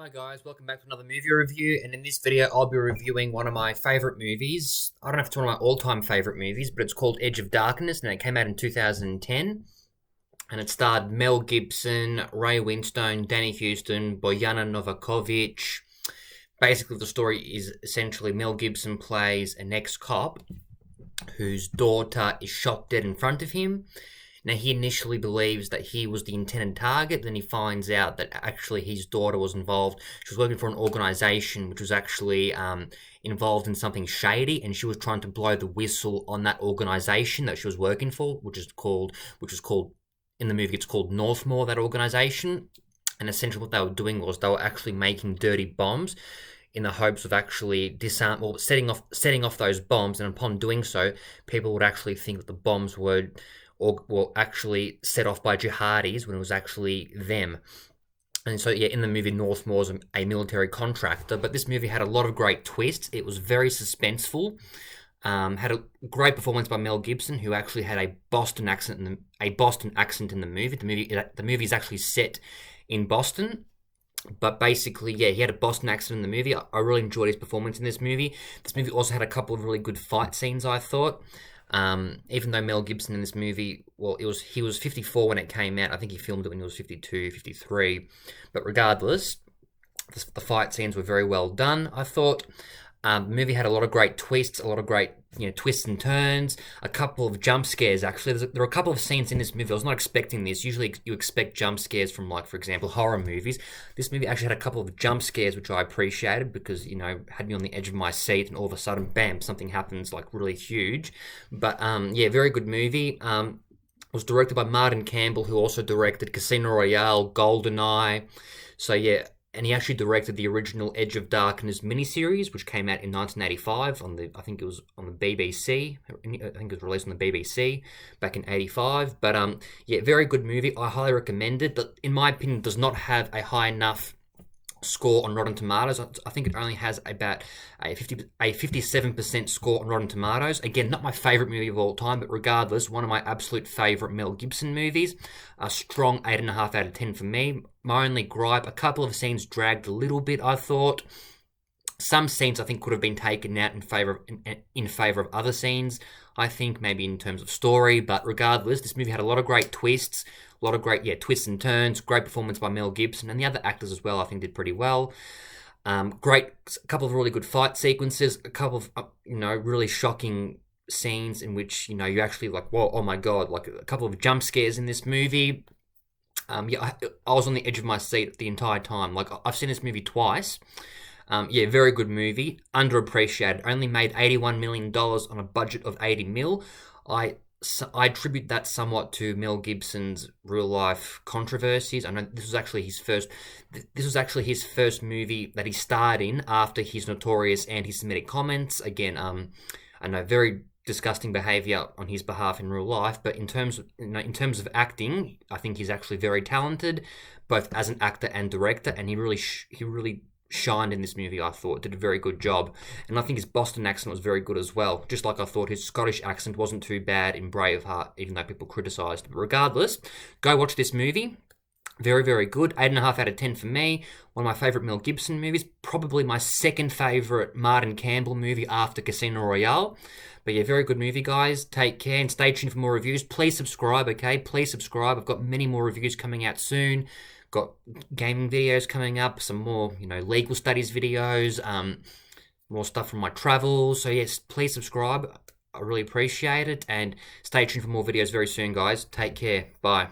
Hi guys, welcome back to another movie review, and in this video I'll be reviewing one of my favourite movies. I don't know if it's one of my all-time favourite movies, but it's called Edge of Darkness, and it came out in 2010, and it starred Mel Gibson, Ray Winstone, Danny Houston, Bojana Novakovic. Basically the story is essentially Mel Gibson plays an ex-cop whose daughter is shot dead in front of him. Now, he initially believes that he was the intended target, then he finds out that actually his daughter was involved. She was working for an organisation which was actually involved in something shady, and she was trying to blow the whistle on that organisation that she was working for, which is called, in the movie, it's called Northmore, that organisation. And essentially what they were doing was they were actually making dirty bombs in the hopes of actually setting off those bombs, and upon doing so, people would actually think that the bombs were actually set off by jihadis when it was actually them. And so, yeah, in the movie, Northmore was a military contractor, but this movie had a lot of great twists. It was very suspenseful. Had a great performance by Mel Gibson, who actually had a Boston accent in the movie. The movie is actually set in Boston. But basically, yeah, he had a Boston accent in the movie. I really enjoyed his performance in this movie. This movie also had a couple of really good fight scenes, I thought. Even though Mel Gibson in this movie, he was 54 when it came out. I think he filmed it when he was 52, 53. But regardless, the fight scenes were very well done, I thought. The movie had a lot of great twists, a lot of great twists and turns, a couple of jump scares, actually. There are a couple of scenes in this movie. I was not expecting this. Usually you expect jump scares from, like, for example, horror movies. This movie actually had a couple of jump scares, which I appreciated because, had me on the edge of my seat, and all of a sudden, bam, something happens, like, really huge. But, yeah, very good movie. It was directed by Martin Campbell, who also directed Casino Royale, GoldenEye. So, yeah. And he actually directed the original Edge of Darkness miniseries, which came out in 1985 I think it was on the BBC. I think it was released on the BBC back in 85. But yeah, very good movie. I highly recommend it. But in my opinion, it does not have a high enough score on Rotten Tomatoes. I think it only has about a 57% score on Rotten Tomatoes. Again, not my favourite movie of all time, but regardless, one of my absolute favourite Mel Gibson movies. A strong 8.5 out of 10 for me. My only gripe, a couple of scenes dragged a little bit, I thought. Some scenes I think could have been taken out in favour of other scenes, I think, maybe in terms of story. But regardless, this movie had a lot of great twists, a lot of great twists and turns, great performance by Mel Gibson, and the other actors as well, I think, did pretty well. A couple of really good fight sequences, a couple of really shocking scenes in which you actually like, whoa, oh my god, like a couple of jump scares in this movie. Yeah, I was on the edge of my seat the entire time. Like, I've seen this movie twice. Yeah, very good movie. Underappreciated. Only made $81 million on a budget of 80 mil. I attribute that somewhat to Mel Gibson's real life controversies. I know this was actually his first movie that he starred in after his notorious anti-Semitic comments. Again, I know, very disgusting behavior on his behalf in real life, but in terms of acting, I think he's actually very talented, both as an actor and director, and he really shined in this movie. I thought did a very good job, and I think his Boston accent was very good as well. Just like I thought his Scottish accent wasn't too bad in Braveheart, even though people criticised it. But regardless, go watch this movie. Very, very good. 8.5 out of 10 for me. One of my favourite Mel Gibson movies. Probably my second favourite Martin Campbell movie after Casino Royale. But yeah, very good movie, guys. Take care and stay tuned for more reviews. Please subscribe, okay? Please subscribe. I've got many more reviews coming out soon. Got gaming videos coming up. Some more, legal studies videos. More stuff from my travels. So yes, please subscribe. I really appreciate it. And stay tuned for more videos very soon, guys. Take care. Bye.